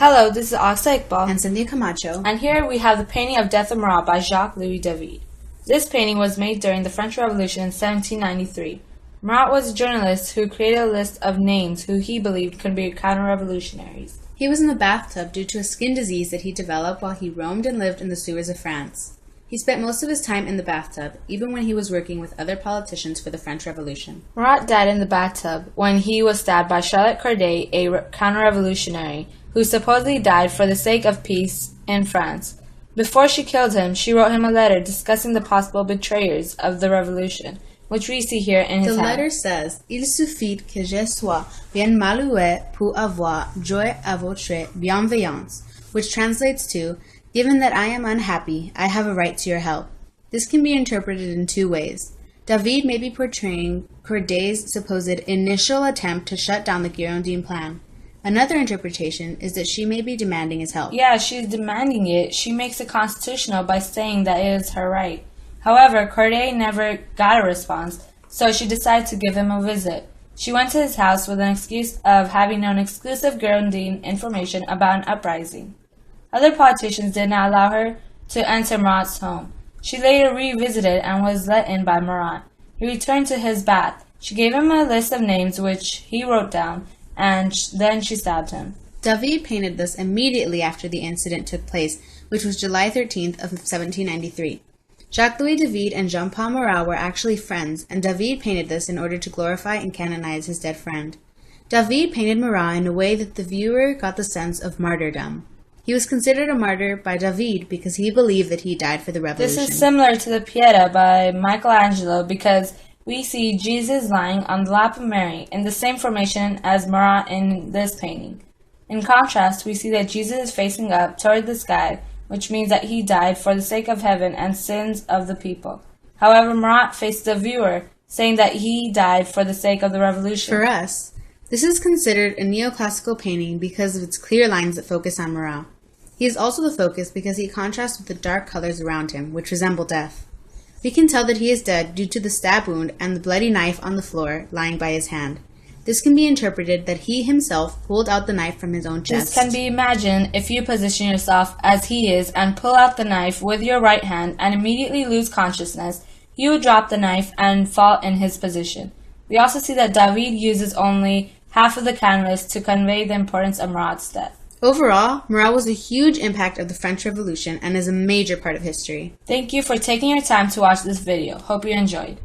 Hello, this is Aksa Iqbal and Cynthia Camacho, and here we have the painting of Death of Marat by Jacques-Louis David. This painting was made during the French Revolution in 1793. Marat was a journalist who created a list of names who he believed could be counter-revolutionaries. He was in the bathtub due to a skin disease that he developed while he roamed and lived in the sewers of France. He spent most of his time in the bathtub, even when he was working with other politicians for the French Revolution. Marat died in the bathtub when he was stabbed by Charlotte Corday, a counter-revolutionary, who supposedly died for the sake of peace in France. Before she killed him, she wrote him a letter discussing the possible betrayers of the revolution, which we see here in his hand. The letter says, Il suffit que je sois bien malheureux pour avoir joie à votre bienveillance, which translates to, given that I am unhappy, I have a right to your help. This can be interpreted in two ways. David may be portraying Corday's supposed initial attempt to shut down the Girondin plan. Another interpretation is that she may be demanding his help. Yeah, she's demanding it. She makes it constitutional by saying that it is her right. However, Corday never got a response, so she decided to give him a visit. She went to his house with an excuse of having known exclusive Girondin information about an uprising. Other politicians did not allow her to enter Marat's home. She later revisited and was let in by Marat. He returned to his bath. She gave him a list of names which he wrote down, and then she stabbed him. David painted this immediately after the incident took place, which was July 13th of 1793. Jacques-Louis David and Jean-Paul Marat were actually friends, and David painted this in order to glorify and canonize his dead friend. David painted Marat in a way that the viewer got the sense of martyrdom. He was considered a martyr by David because he believed that he died for the revolution. This is similar to the Pieta by Michelangelo because we see Jesus lying on the lap of Mary in the same formation as Marat in this painting. In contrast, we see that Jesus is facing up toward the sky, which means that he died for the sake of heaven and sins of the people. However, Marat faced the viewer, saying that he died for the sake of the revolution. For us, this is considered a neoclassical painting because of its clear lines that focus on Marat. He is also the focus because he contrasts with the dark colors around him, which resemble death. We can tell that he is dead due to the stab wound and the bloody knife on the floor lying by his hand. This can be interpreted that he himself pulled out the knife from his own chest. This can be imagined if you position yourself as he is and pull out the knife with your right hand and immediately lose consciousness. You would drop the knife and fall in his position. We also see that David uses only half of the canvas to convey the importance of Marat's death. Overall, Marat was a huge impact of the French Revolution and is a major part of history. Thank you for taking your time to watch this video. Hope you enjoyed.